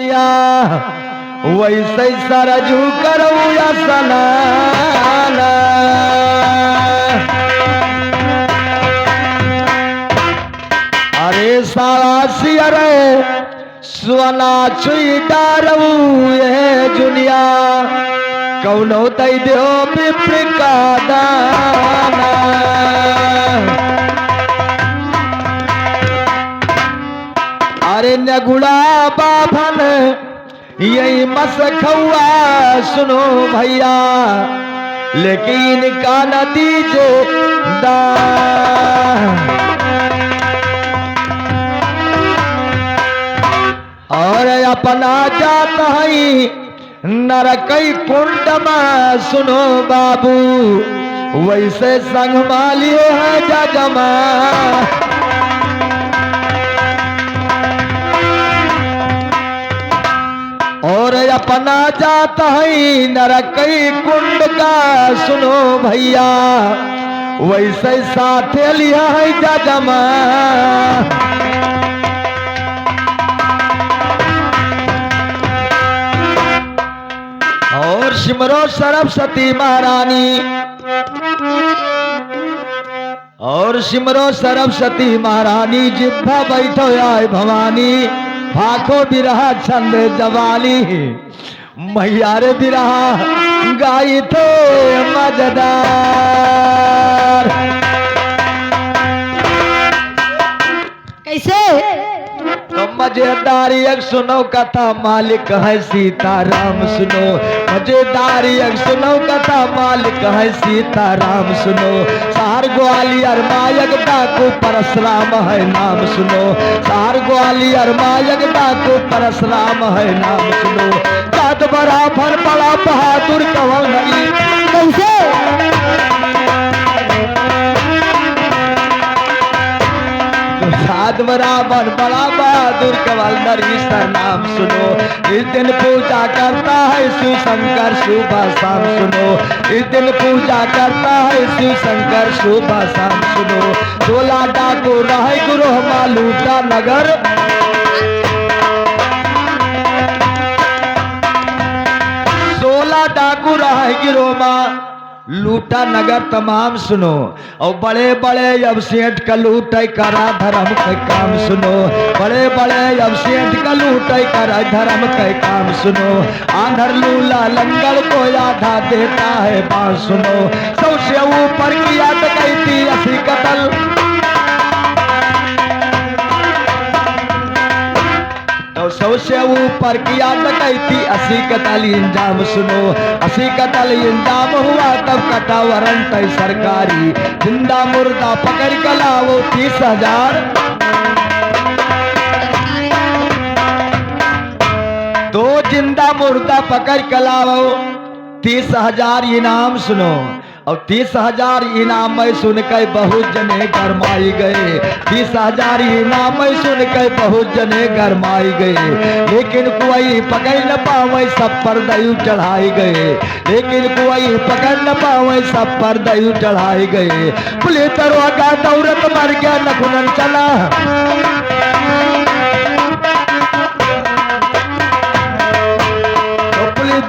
दुनिया वैसे सरजू करो या सनाना। अरे सारा सियर सुना छुई डारू ये दुनिया कौनो दई दो पिपड़ का दाना। अरे नगुड़ा बाभन यही मस खौआ सुनो भैया लेकिन का नतीजे दा। और अपना जात है नरकई कुंड में सुनो बाबू वैसे संग मालियो है जजमा। और अपना जात है नरकई कुंड का सुनो भैया वैसे साथ लिया है जजमा। और सिमरो सरस्वती महारानी और सिमरो सरस्वती महारानी जिब्भा बैठो आए भवानी फाखो बिरहा छंद जवाली मैया रे बिरहा गाई थे मजेदार। कैसे तो मजेदार एक सुनो कथा मालिक है सीताराम सुनो। मजेदार एक सुनो कथा मालिक है सीताराम सुनो। सार ग्वालियर मायक डाकू परशुराम है नाम सुनो। सार ग्वालियर मायक डाकू परशुराम है नाम सुनो। जात बराबर बड़ा बहादुर कंवल नहीं कैसे साध बराबर बड़ा बहादुर कंवल नरीश्वर नाम सुनो। इस दिन पूजा करता है शिव शंकर सुबह शाम सुनो। इस दिन पूजा करता है शिव शंकर सुबह शाम सुनो। 16 डाकू रहे गुरु मालूटा नगर 16 डाकू रहे गिरोमा लूटा नगर तमाम सुनो। और बड़े बड़े अब सेठ का लूटे करा धर्म के काम सुनो। बड़े बड़े अब सेठ का लूटे करा धर्म के काम सुनो। आंधर लूला लंगड़ को आधा देता है बात सुनो। सबसे ऊपर किया डकैती 80 कत्ल तो सबसे ऊपर किया डकैती 80 कत्ल इंजाम सुनो। 80 कत्ल इंजाम हुआ तब कटा वारंट सरकारी। जिंदा मुर्दा पकड़ के लाओ 30,000 तो जिंदा मुर्दा पकड़ के लाओ 30,000 इनाम सुनो। और 30,000 इनाम में सुन के बहुत जने गरमाई गए। 30,000 इनाम में सुन के बहुत जने गरमाई गए। लेकिन कोई पकड़ न पावे सब पर दयु चढ़ाई गए। लेकिन कोई पकड़ न पावे सब पर दयु चढ़ाई गए। पुलिस दरोगा दौरत मर गया नखुनन चला।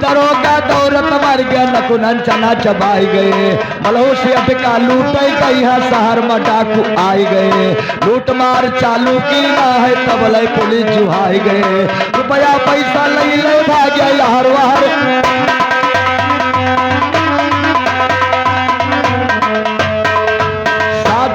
दरोगा दौरत मर गया नकुनन चना चबाई गए। मलहो से अटका लूटे गई है शहर में डाकू आई गए। लूट मार चालू की ना है तब लय पुलिस जुहाई गए। रुपया पैसा ले ले भाग्य हर वार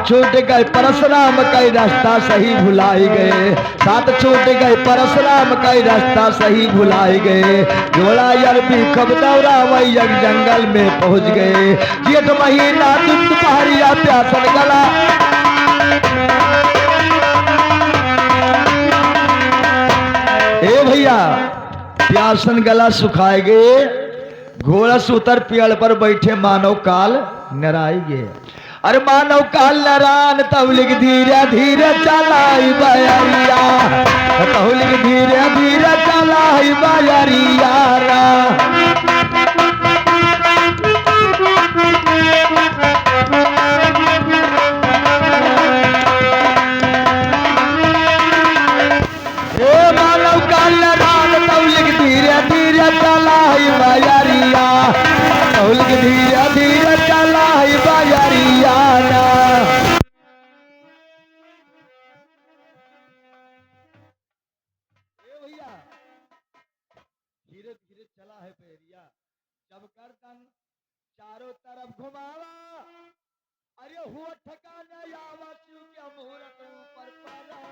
छूट गए परशुराम कई रास्ता सही भुलाई गए। साथ छूट गए परशुराम कई रास्ता सही भुलाई गए। जोड़ा अरबी कब दौरा वही जंगल में पहुंच गए। जेठ महीना दिन दोपहरिया प्यासन गला ए भैया प्यासन गला सुखाए गए। घोड़ा सुतर पेड़ पर बैठे मानव काल नराई गए। अरे मानव काल नरान तौलिक धीरे धीरे चलाई बयरिया। तौलिक धीरे धीरे चलाई बयरिया रा। मानव काल नरान धीरे धीरे चला है पैरिया। जब गर्दन चारों तरफ घुमावा, अरे हुआ ठिकाने आवा, शिव के मुहूर्त ऊपर पारा।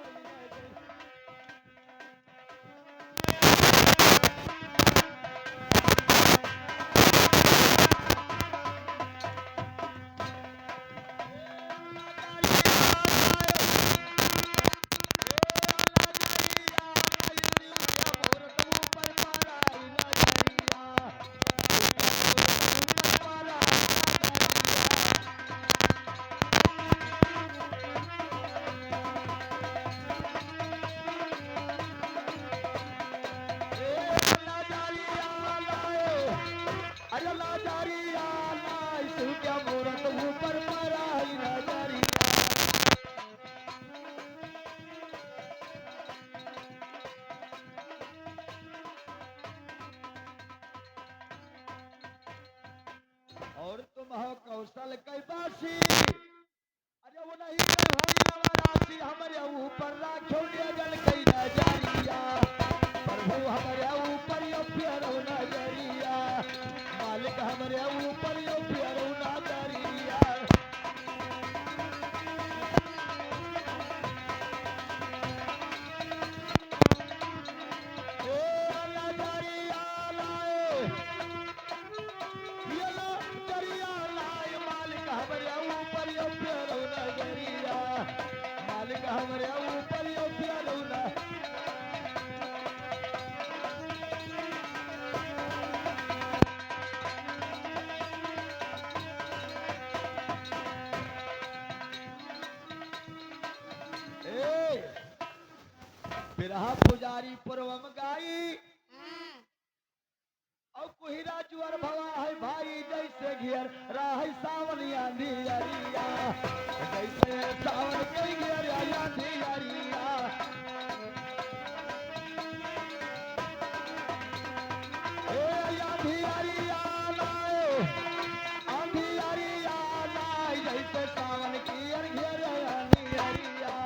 और तुम हो कौशल कैबासी, अरे वो नहीं नवरासी, हमारे ऊपर राखो जल कई नजरिया, प्रभु हमारे ऊपर यो फेरो नजरिया, मालिक हमारे ऊपर यो फेरो नजरिया। ओ नजरिया लाए, ये नजरिया लाए, मालिक हमारे ऊपर यो फेरो नजरिया, मालिक हमारे ऊपर यो फेरो नजरिया। बिरहा पुजारी पुरवम गाई, हाँ, और कुहिरा जुअर भवा है भाई, जैसे घेर राह सावन आंधी अरिया, जैसे सावन के घेर आंधी अरिया। ए आंधी अरिया लाए, आंधी अरिया लाए, जैसे सावन की घेर आंधी अरिया।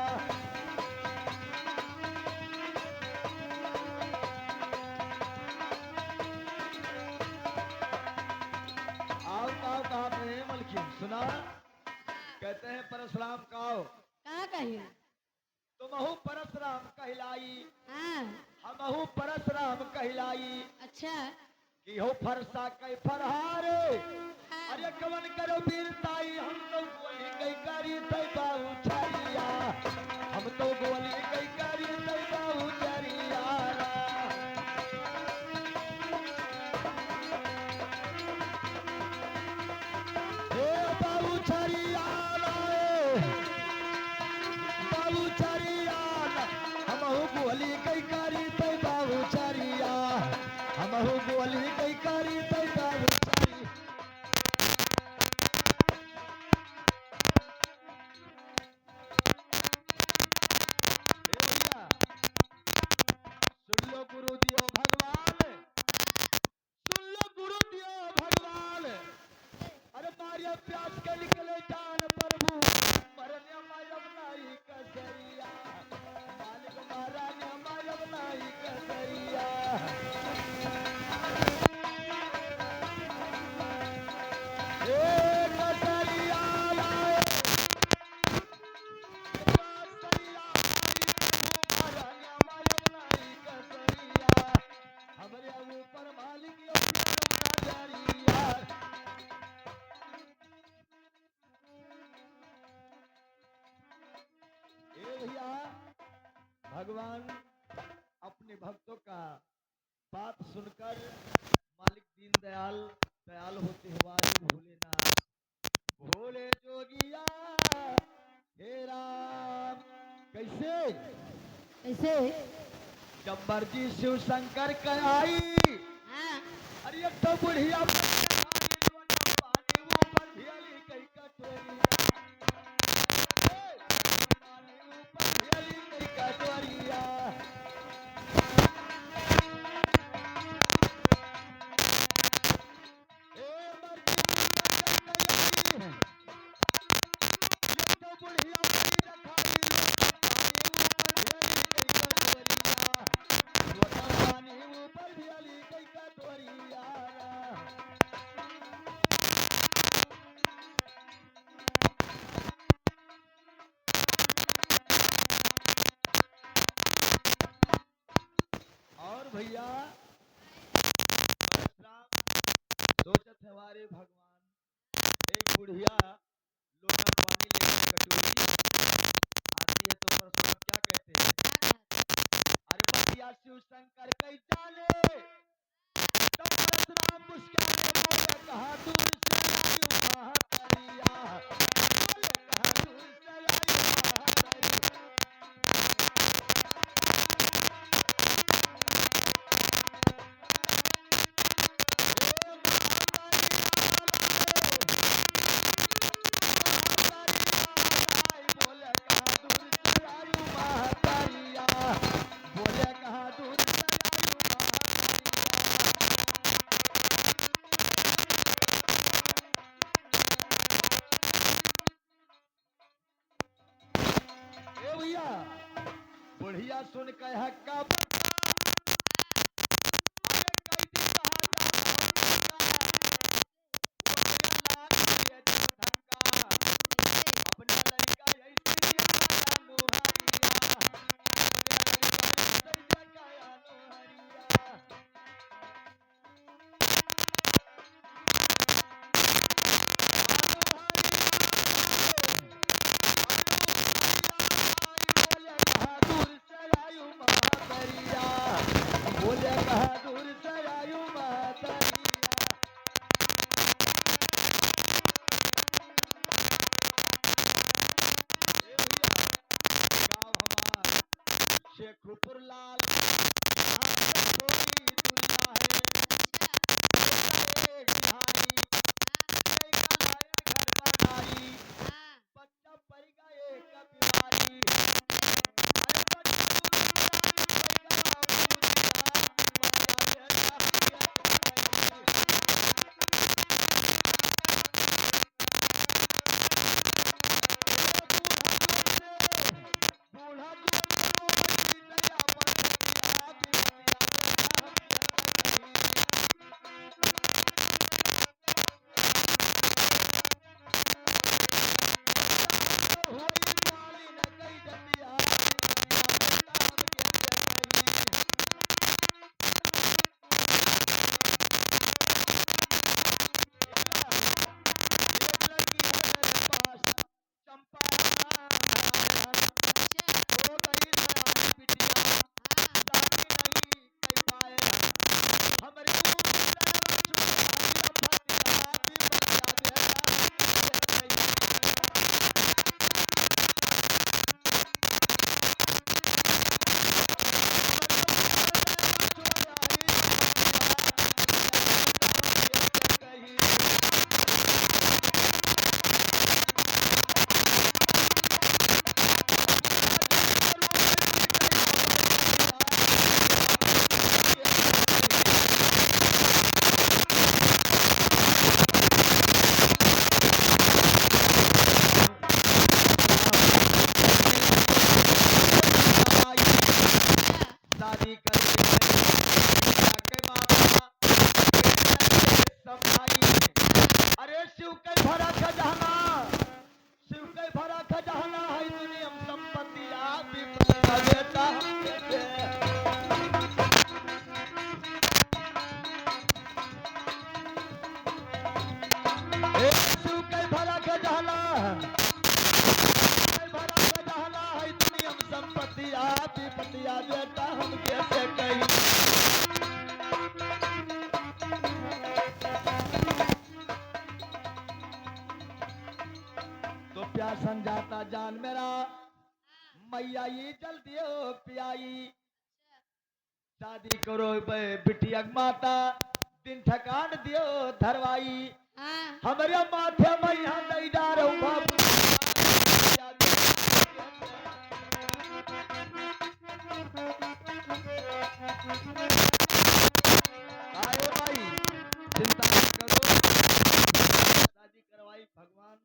आओ आओ कहा पे मलकिन सुना, कहते हैं परशुराम काओ, का कही? तुमहु परशुराम कहलाई, हाँ, हमहु परशुराम कहलाई, अच्छा, कि हो फरसा कै फरहारे, हाँ, अरे कवन करो वीरताई, हम तो गोली गई करी तै बाबू चरिया, हम तो गोली गई करी तै बाबू चरिया। ए बाबू चरिया लाए, बाबू चरिया, हमहु गोली गई करी तै बाबू चरिया, हमहु गोली गई करी तै बाबू चरिया। ए भैया, सुन लो गुरु दियो भगवान, सुन लो गुरु दियो भगवान, अरे मारिया प्यास के निकले जान प्रभु, मरने मायब नाई कसरिया, मालिक महाराज मायब नाई कसरिया। ए कसरिया लाए, कसरिया महाराज मायब नाई कसरिया, हमरे ऊपर मालिक यो नजरिया। ए भैया, भगवान अपने भक्तों का बात सुनकर मालिक दीनदयाल दयाल होते हुआ भूले ना, भोले जोगिया हे राम। कैसे? कैसे? चंबर जी शिव शंकर कहाई, हाँ, अरे एक तो बुढ़िया पानी ऊपर भियली कई कटोरिया, पानी ऊपर भियली कई कटोरिया। ए मर्जी कहाई, एक तो बुढ़िया पानी रखाई, पानी ऊपर भियली कई कटोरिया, पानी ऊपर भियली कई भैया परशुराम सोचत है हमारे भगवान एक बुढ़िया लोटा पानी लेकर कटोरी आती है तो परशुराम क्या कहते हैं अरे बतिया शिव शंकर कई जाने तब परशुराम मुस्काने बोले कहा दूर से आई महातरिया बोले कहा दूर से आई महातरिया बढ़िया सुन के हक्का अपना लड़का ऐसे बोले बहादुर सरायु मातरिया गाँव हमार शेखुपुर लाल यहाँ से छोटी दुनिया है एक कहानी एक नारायण घर बनाई बच्चा पड़ गया एक बीमारी अरे बच्चा बूढ़ा शादी करके जाके मामा सब भाई अरे शिव के भरा खजाना शिव के भरा खजाना है दुनिया में संपत्ति आप बेटा शिव के भरा खजाना भरा खजाना है दुनिया में संपत्ति आप पतिया बेटा हम कैसे कही तो प्यासन जाता जान मेरा मैया ये जल्दी हो पियाई शादी करो बिटिया माता दिन ठकान दियो धरवाई हमारे माथे मैया नहीं डारो बाबू आयो भाई चिंता मत करो शादी करवाई भगवान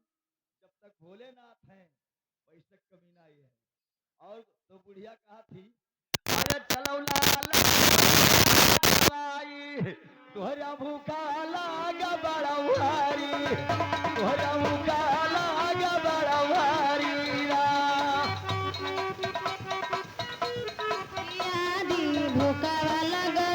जब तक भोलेनाथ हैं वैसे तक कमी नहीं है और तो बुढ़िया कहा थी अरे चलो लाल तुहरा भूखा लागा बड़ा उहारी तुहरा भूखा लागा बड़ा उहारी भूखा लगा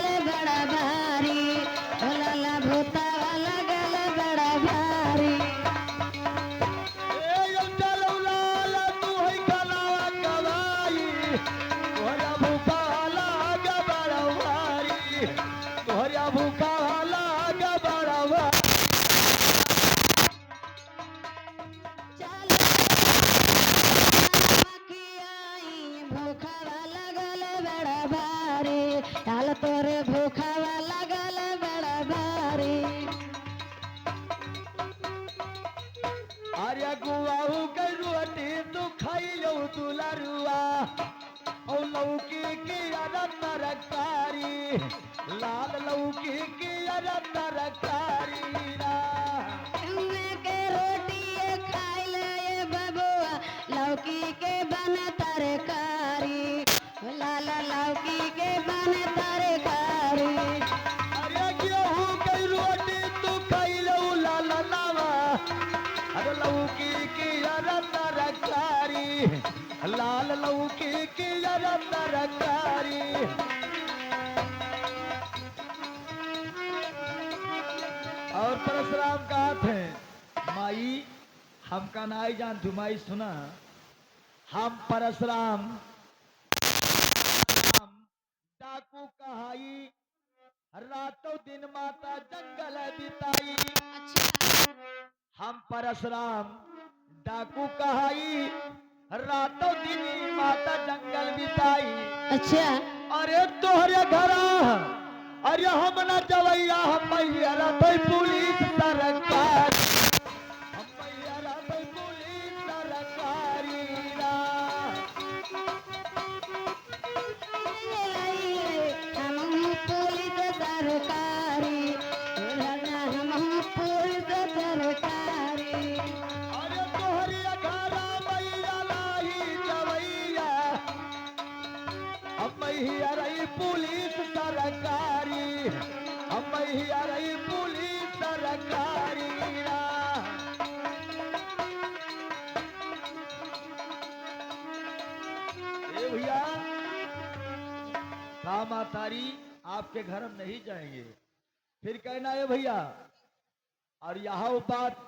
भूखा लाग बड़वा चल मखियाई भूखवा लगल बड़ा भारी डाल तोरे भूखवा लगल बड़ा भारी अरे गुआऊ के रोटी तू खाइयो दुलरुआ और लौकी की अरब तरकारी लाल लौकी की अरब तरकारी ना हमें के रोटी खाई ले ये बबुआ लौकी के बन तरकारी लाल लौकी के बन तरकारी अरे गेहूं के रोटी तू खाइलो लाल लावा अरे लौकी की अरब तरकारी लाल लौकी की अरब तरकारी और परशुराम कहा थे माई हमका नाई जान तू माई सुना हम परशुराम हम डाकू कहाई रातों दिन माता जंगल बिताई हम परशुराम डाकू कहाई रातों दिन माता जंगल बिताई अच्छा अरे तोहरे घरा अरे हम न जवैया हम मैया पुलिस सरकार हम मैया पुलिस सरकारी ना हम पुलिस सरकारी हम पुलिस सरकारी अरे तोहरे घरा मैया लाई जवैया हम मैया पुलिस सरकारी हम मैया पुलिस सरकारी ना ए भैया कामा तारी आपके घर हम नहीं जाएंगे फिर कहना है भैया और यहाँ वो बात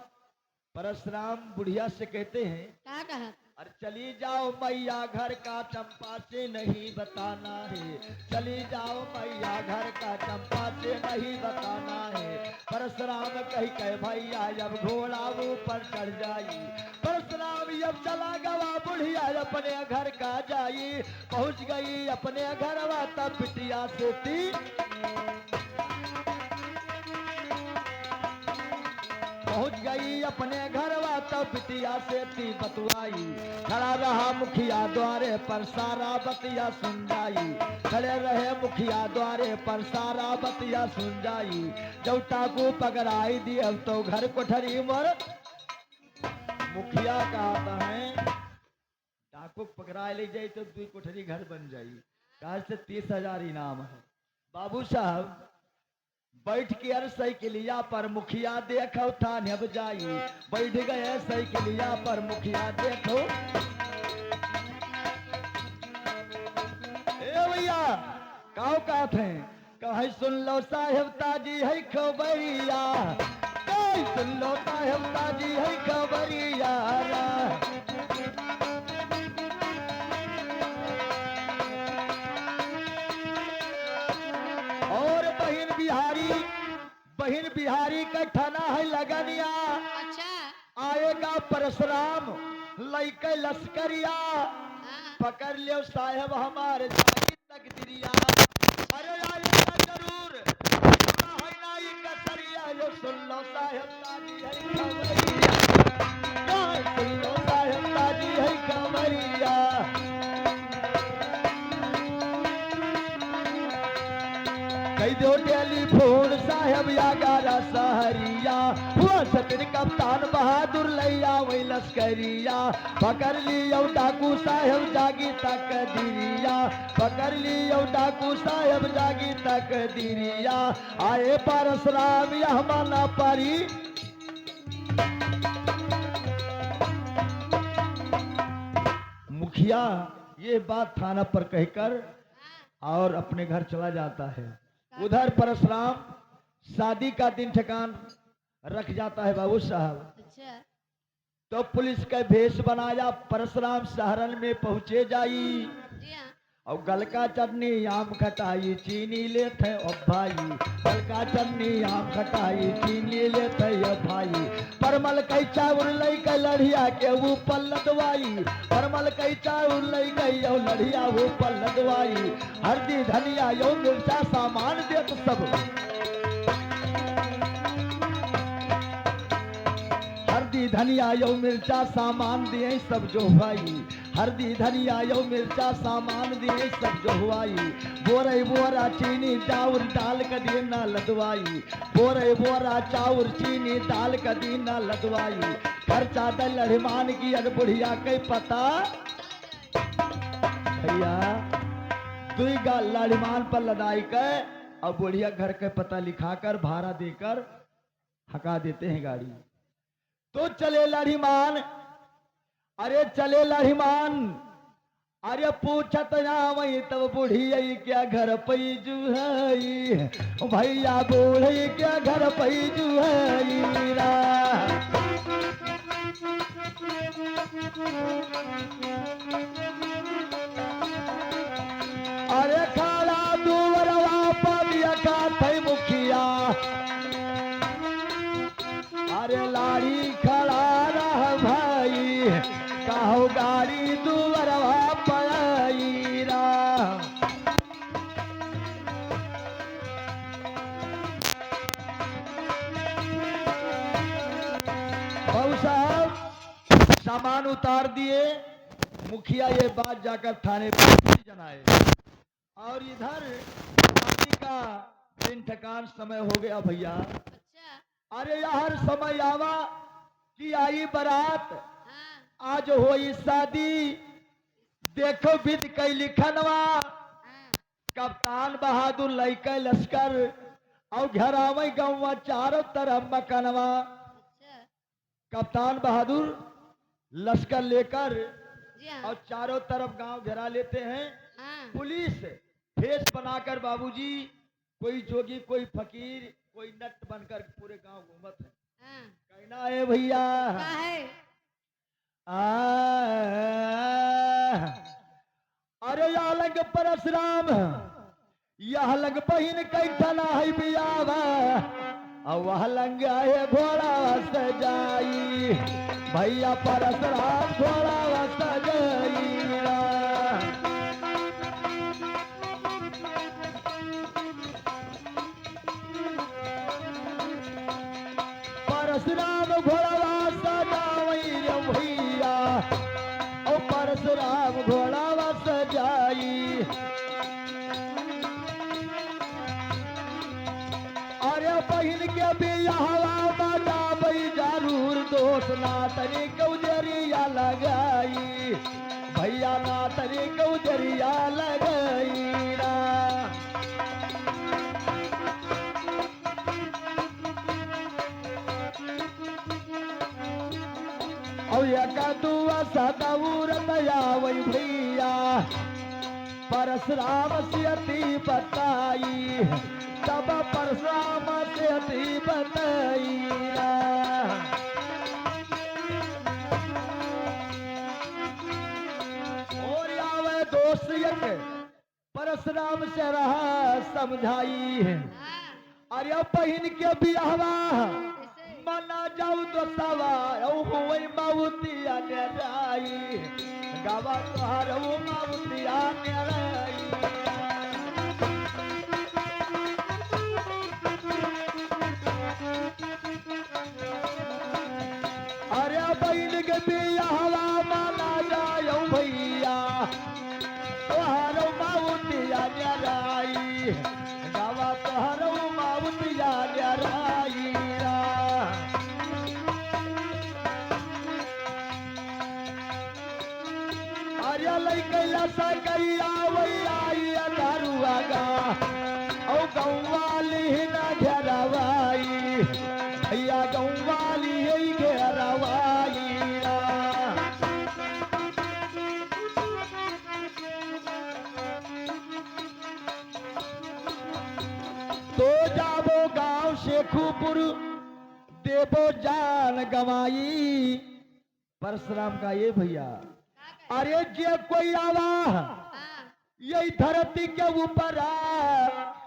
परशुराम बुढ़िया से कहते हैं का कहा अरे चली जाओ मैया घर का चंपा से नहीं बताना है चली जाओ मैया घर का चंपा से नहीं बताना है परशुराम कही कह भैया जब घोड़ा ऊपर चढ़ जाई परशुराम जब चला गवा बुढ़िया अपने घर का जाई पहुंच गई अपने घर तब बिटिया से थी पहुंच गई अपने घर तब बिटिया से थी बतुआई खड़ा रहा मुखिया द्वारे पर सारा बतिया सुन जाई खड़े रहे मुखिया द्वारे पर सारा बतिया सुन जाई जब टाकू पकड़ाई दी अब तो घर कोठरी मर मुखिया कहता है टाकू पकड़ा ले जाई तो 2 कोठरी घर बन जाई कहा से 30,000 इनाम है बाबू साहब बैठ के अर साइकिलिया पर मुखिया देखो थाने अब जाई बैठ गए साइकिलिया पर मुखिया देखो ए भैया काओ कहत हैं कहीं सुन लो साहेब ताजी है खबरिया कहीं सुन लो साहेब ताजी है खबरिया और बहिन बिहारी का ठाना है लगनिया अच्छा आएगा परशुराम लइके लश्करिया हाँ पकड़ लियो साहेब हमारे जागी तकदीरिया अरे आएगा जरूर सुना है ना ये कसरिया जो सुन लो साहेब ताजी है खबरिया सुन लो साहेब ताजी है खबरिया कई दो टेलीफोन साहेब या गारा सहरिया हुआ सतिर कप्तान बहादुर लैया वही लश्करिया पकड़ लियो डाकू साहेब जागी तक दिरिया पकड़ लियो डाकू साहेब जागी तक दिरिया आए परशुराम यह माना परी मुखिया ये बात थाना पर कहकर और अपने घर चला जाता है उधर परशुराम शादी का दिन ठिकान रख जाता है बाबू साहब अच्छा तो पुलिस का भेष बनाया परशुराम सहारन में पहुंचे जाई जी हाँ और गलका चटनी आम खटाई चीनी लेते ओ भाई, गलका चटनी आम खटाई चीनी लेते ओ भाई। परमल कई चाउर लई के लड़िया के ऊपर लदवाई, परमल कई चाउर लई गई ओ लड़िया ऊपर लदवाई। हल्दी धनिया यो मिर्चा सामान देत सब, हल्दी धनिया यो मिर्चा सामान दिए सब जो भाई, हल्दी धनिया यो मिर्चा सामान दिए सब जो हुआई। बोरे बोरा चीनी चाउर डाल कर दिए ना लदवाई, बोरे बोरा चाउर चीनी डाल कर दी ना लदवाई। खर्चा दल लड़मान की अन बुढ़िया के पता भैया, दुई गा लड़मान पर लदाई के और बुढ़िया घर के पता लिखाकर भाड़ा देकर हका देते हैं गाड़ी। तो चले लड़ीमान, अरे चले लड़ीमान, अरे पूछत ना वही तब बूढ़ी क्या घर पैजू है, भैया बूढ़ी क्या घर पैजू है रा। अरे खाला दूवरवा पविया का थे मुखिया, अरे लाड़ी खड़ा रह भाई, कहो गाड़ी दुवरवा पई रा। बाबू साहब सामान उतार दिए, मुखिया ये बात जाकर थाने पर जनाए। और इधर शादी का दिन ठकान समय हो गया भैया। अच्छा। अरे यार समय आवा कि आई बारात, हाँ। आज होई शादी, देखो विध कई लिखनवा। हाँ। कप्तान बहादुर लइके लश्कर और घेरावई गौवा चारों तरफ मकनवा। अच्छा। कप्तान बहादुर लश्कर लेकर जी हाँ। और चारों तरफ गांव घेरा लेते हैं। हाँ। पुलिस भेष बनाकर बाबूजी, कोई जोगी कोई फकीर कोई नट बनकर पूरे गांव घूमत है। हाँ। कहना है भैया का है? अरे या लंग परशुराम, यह लंग बहिन कैठना है बियावा, और वह लंग है घोड़ा सजाई, भैया परशुराम घोड़ा सजाई। परशुराम घोड़ा सजाई रे भैया, ओ परशुराम घोड़ा सजाई। अरे बहिन के बियाहवा बजाबई जरूर, दोस्त ना तनी कौजरिया लगाई, भैया ना तनी कौजरिया लगाई रा। और एक दुआ सदौर दया वही भैया, परशुराम सियती बताई, तब परशुराम सियती बताई रा। और आवे दोस्त एक परशुराम से रहा समझाई, हाँ। अरे बहिन के बियाहवा कैसे? मना जाऊ तो सवा हुई माउतिया ने राई, गावा तोहार माउतिया ने राई। अरे बहिन के बियाहवा मना जाऊ भैया, तोहार माउतिया ने राई, गावा तोहार माउतिया ने राई रा। अरे लइके लसा गैया वैया दारुआ गा, औ गौवाली ना घेरवाई, भैया गौवाली ही घेरवाई रा। तो जाबो गांव शेखुपुर, देवो जान गवाई। परशुराम का ये भैया, अरे जे कोई आवा हाँ। यही धरती के ऊपर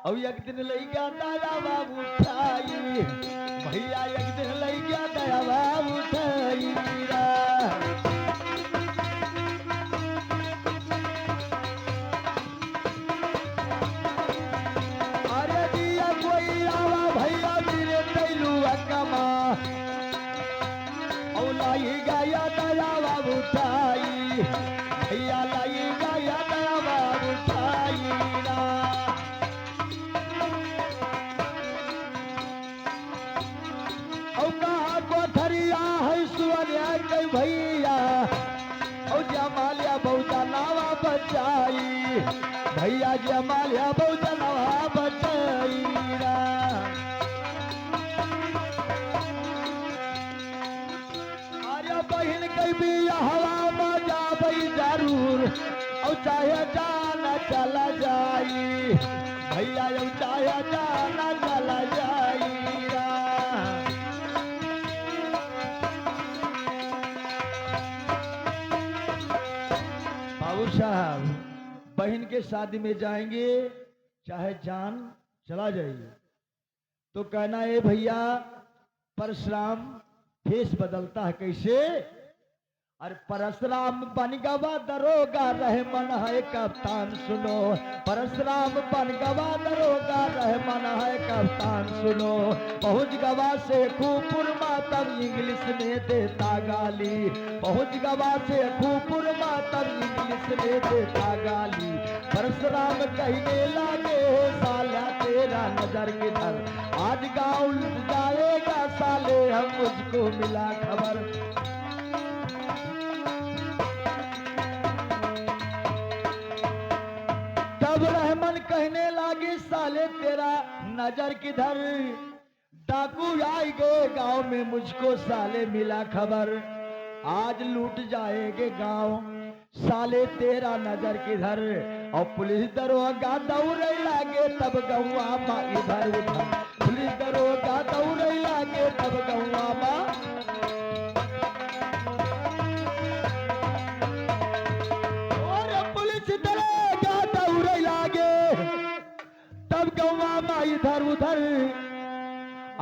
और एक दिन लई गया दया बाबू उठाई भैया एक दिन लई गया दया बाबू उठाई अरे दिया कोई आवा भैया मेरे तैलू कमा और लाई गया दया बाबू उठाई भैया लाई गया दया बाबू उठाई और कहा कोठरिया है सुअनिया के भैया और जमालिया बहुता नावा बचाई भैया जमालिया बहुता नावा बचाई अरे बहन के भी हवा में जाबई जरूर और चाहे जाना चला जाई भैया और चाहे जाना चला जाई बाबू साहब बहन के शादी में जाएंगे चाहे जान चला जाइए तो कहना है भैया परशुराम फेस बदलता है कैसे अरे परशुराम बन गवा दरोगा रहमन है कप्तान सुनो परशुराम बन गवा दरोगा रहमन है कप्तान सुनो पहुंच गवा से खूपुर मातब इंग्लिश में देता गाली पहुंच गवा से खूपुर मातब इंग्लिश में देता गाली परशुराम कहने लगे साला तेरा नजर किधर आज गाँव लुट जाएगा साले हम मुझको मिला खबर तब रहमन कहने लगी साले तेरा नजर किधर डाकू आई गए गांव में मुझको साले मिला खबर आज लूट जाएंगे गांव साले तेरा नजर किधर और पुलिस दरोगा दौड़े लागे तब गौआ माँ इधर उधर पुलिस दरोगा दौड़े लागे तब गौआ माँ इधर उधर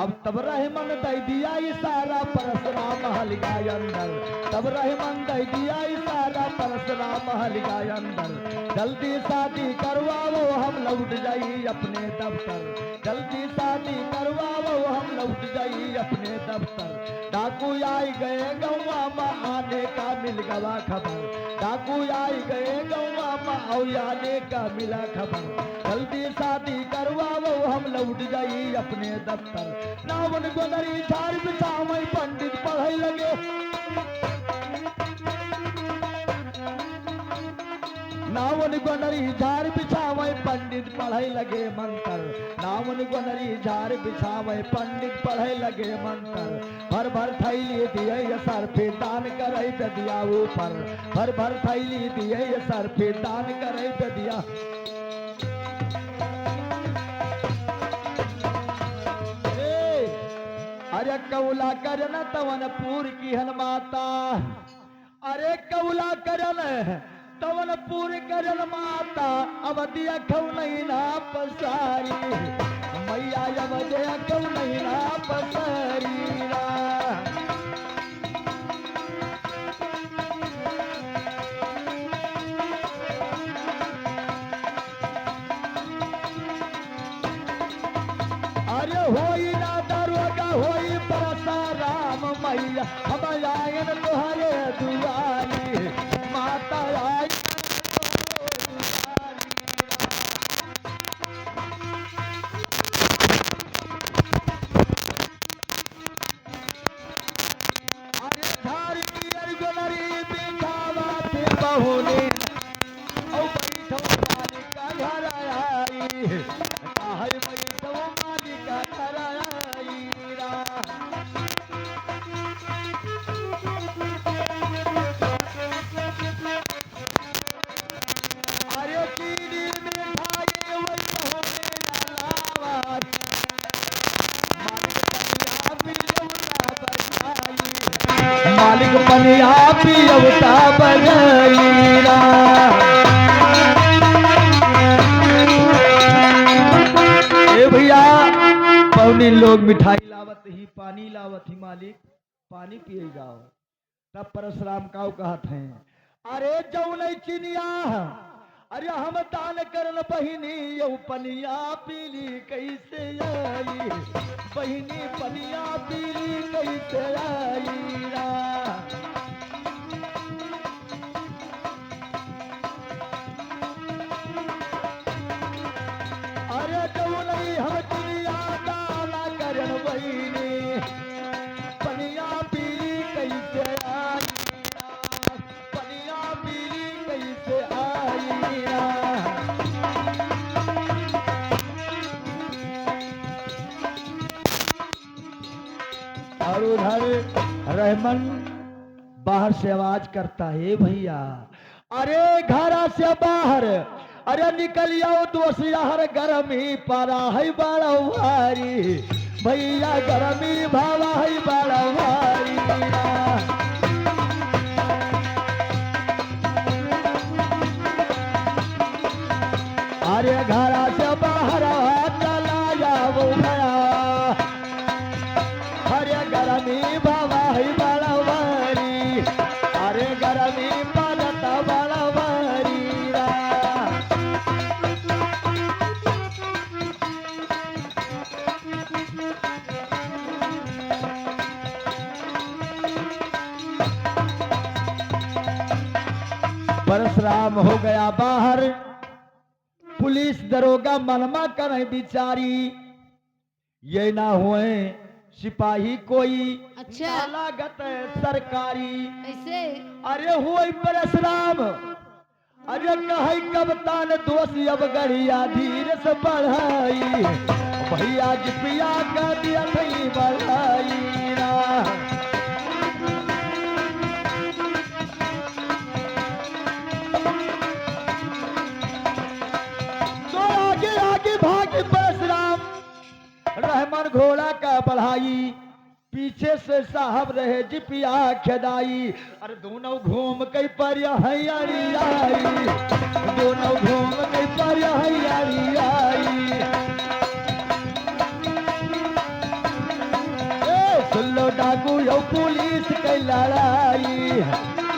अब तब रहमन दे दिया इशारा परशुराम महल गए अंदर तब रहमन दे दिया इशारा परशुराम महल गए अंदर जल्दी शादी करवाओ हम लौट जाई अपने दफ्तर जल्दी शादी करवाओ हम लौट जाई अपने दफ्तर डाकू आई गए गौवा में आने का मिल गवा खबर डाकू आई गए गौवा में और आने का मिला खबर जल्दी शादी करवाओ हम लौट जाई अपने दफ्तर नावन गोदरी झाड़ बिछावई पंडित पढ़े लगे नावन गोदरी झाड़ बिछावई पंडित पढ़े लगे मंत्र नावन गोदरी झाड़ बिछावई पंडित पढ़े लगे मंत्र भर भर थैली दिए सर पे दान करे दिया ऊपर भर भर थैली दिए सर पे दान करे दिया अरे कौला करन तवनपुर की हन माता अरे कौला करन तवनपुर करन माता अवधिया खौ नहीं ना पसारी मैया अवधिया खौ नहीं ना पसारी अरे होई ना दरोगा होई परशुराम मैया हम आयन तुहरे दुआरी माता आई अरे धारी गोलरी बिछावा थे बहुने औ बैठो मालिका घर आई काहे बैठो मालिका घर आई अरे चीनी मिठाई वही होने अलावा मालिक पनिया पियवता बजाई पौनी लोग मिठाई लावत ही पानी लावत ही मालिक पानी पिए जाओ। तब परशुराम काऊ कहत हैं अरे जौन चिनिया अरे हम दान करन बहिनी यौ पनिया पीली कैसे आई बहिनी पनिया पीली कैसे आई रा। अरे जौन हम चिनिया दान करन बहिनी पनिया पीली कैसे आई रा, पनिया पीली कैसे आई रा। और उधर रहमन बाहर से आवाज करता है भैया अरे घरा से बाहर अरे निकलियो दोस्त यार गरमी पारा है बड़ा भारी भैया गरमी भावा है बड़ा भारी। अरे घरा से बाहर चला जाओ भया अरे गरमी बाबा है बड़ा भारी अरे गरमी पड़ता बड़ा भारी रा। परशुराम हो गया बाहर पुलिस दरोगा मनमा कर बिचारी ये ना हुए सिपाही कोई अच्छा लागत सरकारी। ऐसे अरे हुई परशुराम अरे कहे कप्तान दोस्त अब गड़िया धीरे से बढ़ाई भैया जिपिया का दिया नहीं बढ़ाई रा। तो आगे आगे भागे परशुराम रहमान घोड़ा का बढ़ाई पीछे से साहब रहे जिपिया खेदाई। अरे दोनों घूम कई पर हरियाली आई दोनों घूम कई पर हरियाली आई। सुन लो डाकू यो पुलिस की लड़ाई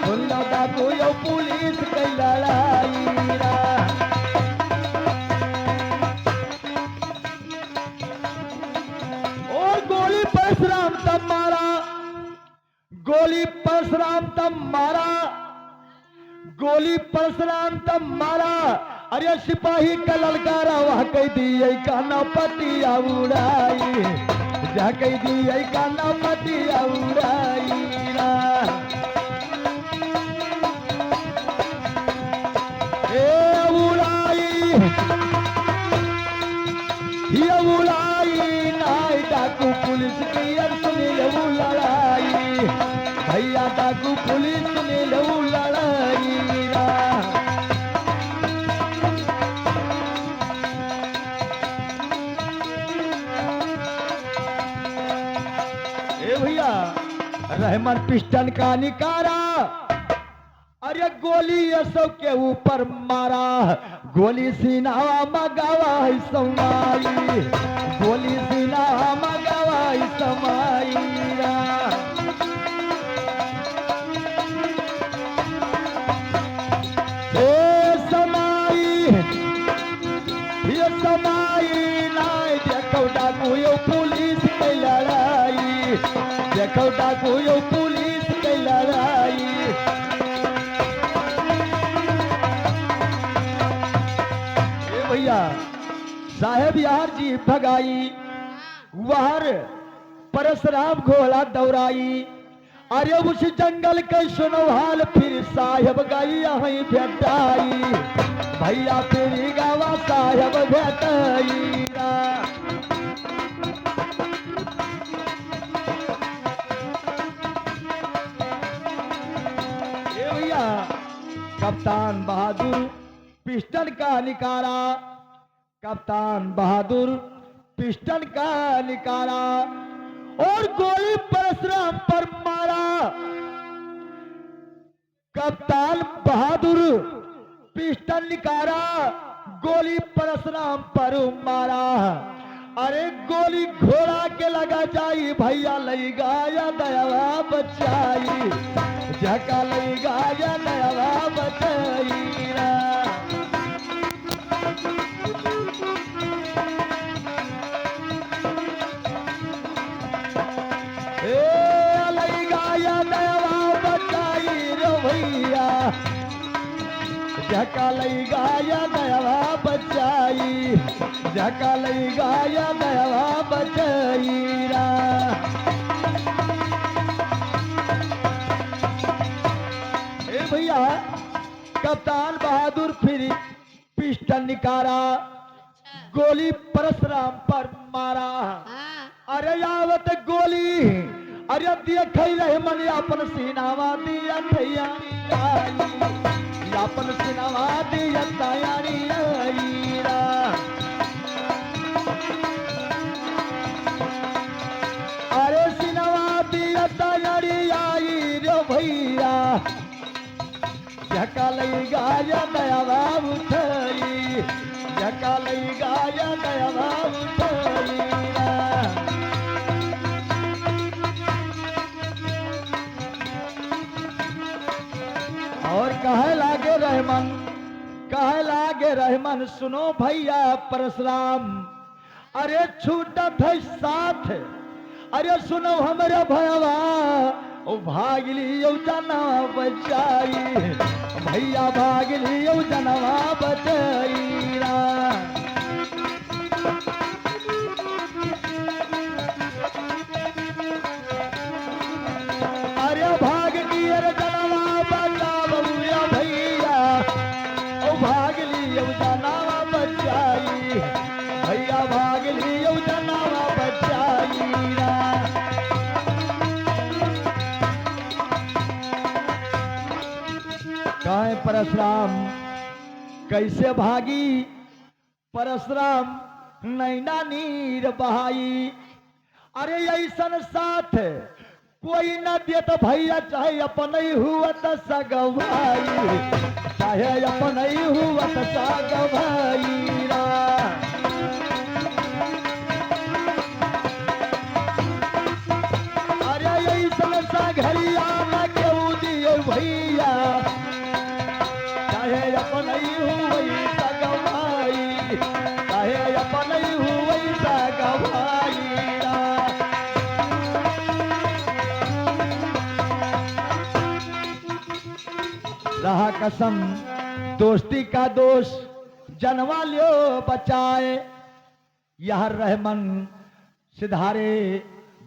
सुन लो डाकू यो पुलिस की लड़ाई रा। गोली परशुराम तब मारा गोली परशुराम तब मारा गोली परशुराम तब मारा। अरे सिपाही का ललकारा वह कह दिए काना पतिया उड़ाई जा कह दिए काना पतिया उड़ाई रा। ए उड़ाई ये उड़ाई नाई डाकू पुलिस की सुनील वो लड़ाई भैया डाकू पुलिस सुनील वो लड़ाई रा। ए भैया रहमान पिस्टन का निकारा अरे गोली ये सब के ऊपर मारा गोली सीना मगावा है समाई गोली सीना मगावा है समाई रा। ए समाई ये समाई नाय देखो डाकू यो पुलिस की लड़ाई देखो डाकू यो पुलिस की लड़ाई। भैया साहेब यार जी भगाई वहर परशुराम घोड़ा दौड़ाई। अरे उस जंगल के सुनो हाल फिर साहेब गई यहीं भेटाई भैया फिर गावा साहेब भेटाई रा। ए भैया कप्तान बहादुर पिस्टन का निकारा कप्तान बहादुर पिस्टन का निकाला और गोली परशुराम पर मारा। कप्तान बहादुर पिस्टल निकाला गोली परशुराम पर मारा। अरे गोली घोड़ा के लगा जाई भैया लई गाया दयावा बचाई झका लई गाया दयावा बचाई रा। ए लई गाया दयावा बचाई रे भैया झका लई गाया दयावा बचाई झका लई गाया दयावा बचाई रा। ए भैया कप्तान बहादुर फिर पिस्टल निकाला अच्छा गोली परशुराम पर मारा। हाँ अरे आवत गोली अरे देख रहे मन अपन सीनावा दिया तैयारी अपन सीनावा दिया तैयारी रा। अरे सीनावा दिया तैयारी आई रे भैया झका लई गाया दयावा उठई झका लई गाया दयावा उठई रा। और कहे लागे रहमन सुनो भैया परशुराम अरे छूटत है साथ अरे सुनो हमरे भयवा ओ भागली जना बचाई भैया भागली जनवा बचाई रा। अरे भाग गिर जनवा बचाओ भैया ओ भागली जनवा बचाई भैया भागली जनवा बचाई रा। काहे परशुराम कैसे भागी परशुराम नैना नीर बहाई। अरे ऐसन साथ कोई न देत भैया चाहे अपन ही हुआ त सगवाई चाहे अपन ही हुआ त सगवाई रा। अरे ऐसन सघरिया न केहू दिए भैया चाहे अपन ही हुई सगवाई चाहे अपन ही हुई सगवाई रा। रहा कसम दोस्ती का दोष जनवा लियो बचाए यह रहमन सिधारे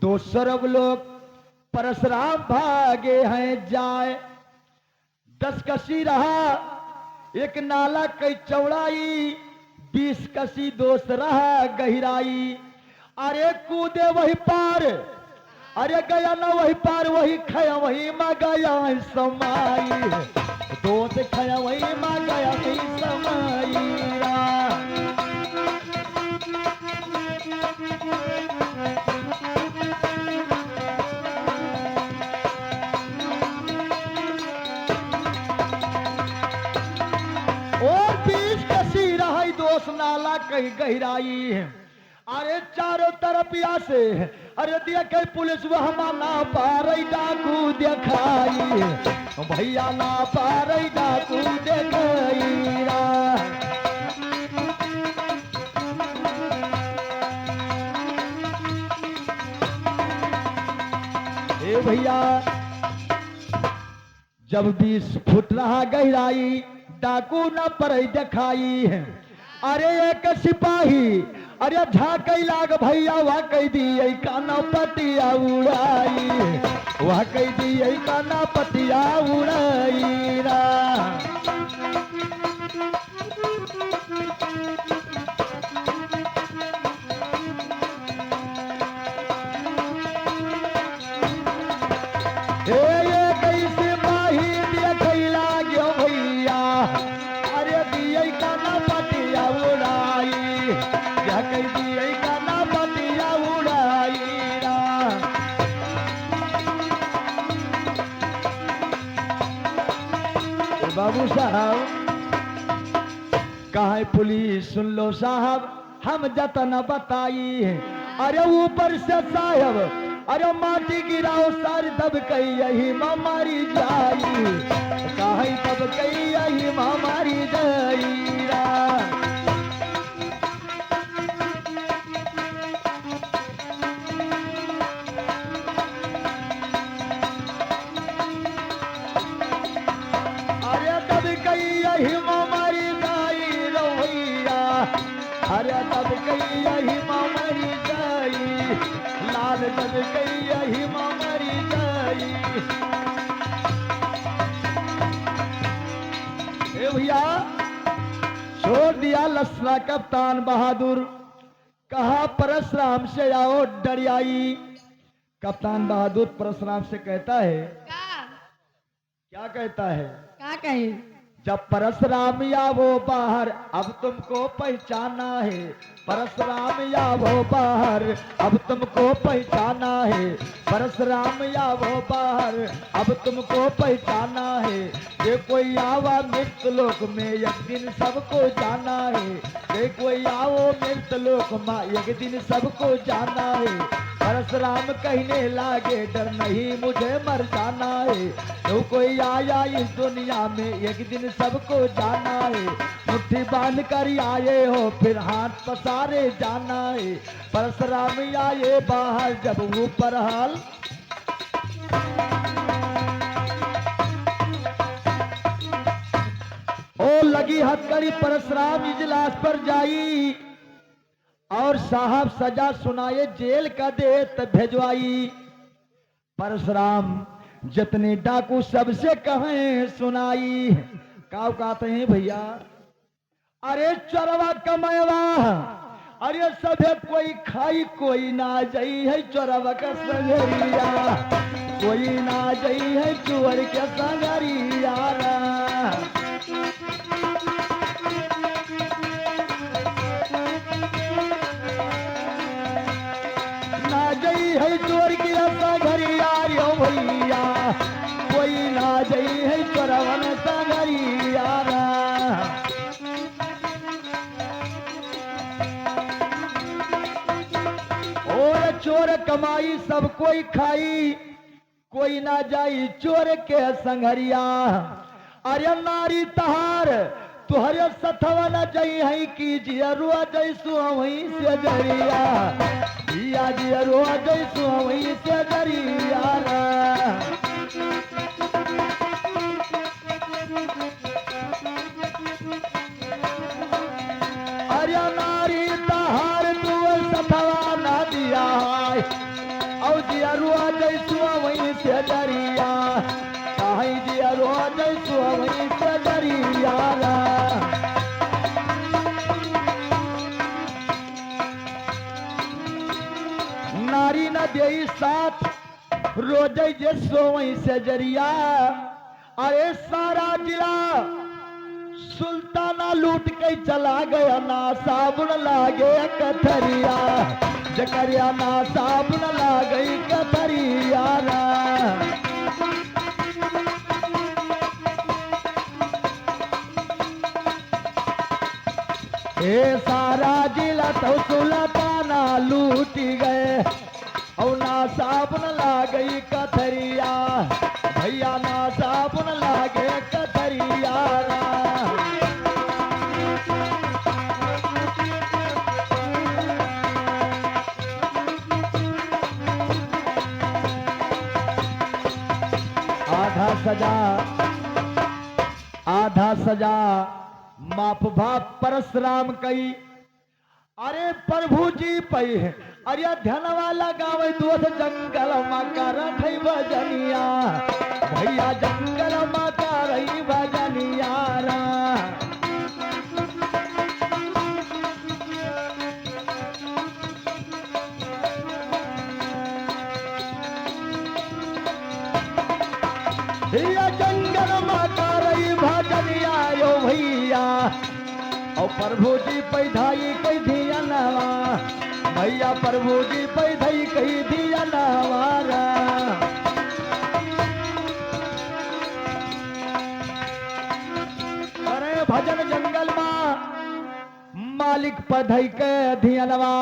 दो सरब लोग परशुराम भागे हैं जाए। 10 कसी रहा एक नाला कई चौड़ाई 20 कसी दोष रहा गहराई। अरे कूदे वही पार अरे गया ना वही पार वही खाया वही मा गया समाई दोस्त खाया वही मा गया वही समाई रा। और 20 कसी रही दोस्त नाला कहीं गहराई। अरे चारों तरफ या से अरे देखे पुलिस वहाँ ना पारई डाकू देखाई भैया ना पारई डाकू देखाई रा। ए भैया जब 20 फुट रहा गहराई डाकू न पड़ई देखाई। अरे एक सिपाही अरे झाकई लाग भैया वह कह दिए काना पतिया उड़ाई वह कह दिए काना पतिया उड़ाई रा। ये कैसे माही देखई लाग्यो भैया अरे दिए काना पतिया उड़ाई क्या कह दिए काना पतिया उड़ाई रा। बाबू साहब कहा पुलिस सुन लो साहब हम जतन बताई अरे ऊपर से साहब अरे माटी गिराओ सार दब कई यही मारी जाई कहीं दब कई यही मारी जाई रा। अरे दब कई यही मारी जाई रो भैया अरे दब कई यही मारी जाई लाल दब कई यही मारी जाई। ए भैया छोड़ दिया लसना कप्तान बहादुर कहा परशुराम से आओ डरियाई। कप्तान बहादुर परशुराम से कहता है क्या कहता है का कहे जब परशुराम या वो बाहर अब तुमको पहचाना है परशुराम या वो बाहर अब तुमको पहचाना है परशुराम या वो बाहर अब तुमको पहचाना है ये कोई आवा मृत लोक में एक दिन सबको जाना है ये कोई आओ मृत लोक में एक दिन सबको जाना है परशुराम कहने लागे डर नहीं मुझे मर जाना है जो कोई आया इस दुनिया में एक दिन सबको जाना है मुट्ठी बांध कर आए हो फिर हाथ पसारे जाना है परशुराम आए बाहर जब ऊपर हाल ओ लगी हथकड़ी परशुराम इजलास पर जाई और साहब सजा सुनाए जेल का दे तब भेजवाई। परशुराम जितने डाकू सबसे कहें सुनाई का कहते हैं भैया अरे चोरवा कमाएवा अरे सभे कोई खाई कोई ना जाई है चोरवा का संगरिया कोई ना जाई है चोर के संगरिया है चोर की ऐसा घरी यारियो भैया कोई ना जाई है चोरवन सा घरी यारा। और चोर कमाई सब कोई खाई कोई ना जाई चोर के संघरिया अरे नारी तहार तुहरे सथवा न जई है की जियरुआ जैसु वहीं से जरिया या जियरुआ जैसु वहीं से जरिया अरे नारी तहार तू सथवा न दिया और जियरुआ जैसु वहीं से जरिया कहीं जियरुआ जैसु वहीं से जरिया। नारी न दे साथ रोज जे सोई से जरिया अरे सारा जिला सुल्ताना लूट के चला गया ना साबुन लागे कथरिया जकरिया ना साबुन लागे कथरिया ना। ए सारा जिला तो सुल्ताना लूट गए और ना साबुन ला गई कथरिया भैया ना साबुन लागे कथरिया। आधा सजा माप भाप परशुराम कई अरे प्रभु जी पई अरे ध्यानवा लगावे दूध जंगल माका रही भजनिया भैया जंगल माका रही भजनिया रा। भैया जंगल माका रही भजनिया यो भैया और प्रभु जी पैधाई कई दिया नवा भैया प्रभु जी पैधाई कई दिया नवारा। अरे भजन जंगल मालिक पढ़ई के धियनवा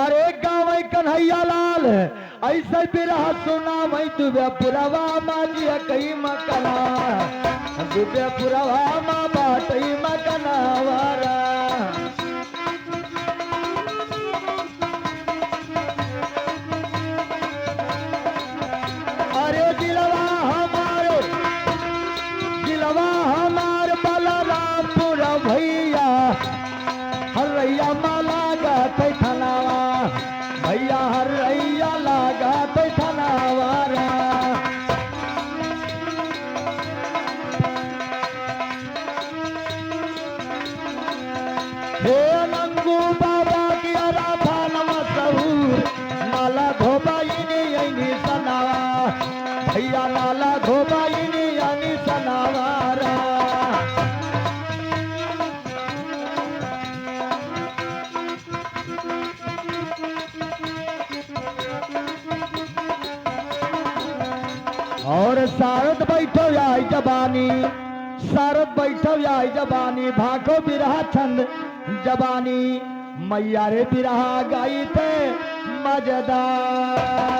अरे गावे कन्हैया लाल ऐसे बिरहा सुना मई दुबे पुरवा माजी कई मकना दुबे पुरवा मा बाटई मकना वारा अरे दिलवा हमार बलरामपुर भैया हरैया माला गाते थनावा भैया हरैया लगाते थनावारा हे नंगू बाबा की राधा नमस्हूर माला धोबाइनी ऐनी सनावा भैया नाला धोबाइनी यानी सनावारा और सारद बैठो आई जबानी सारद बैठो आई जबानी भागो बिरहा छंद जबानी मैया रे बिरहा गाई थे मजेदार।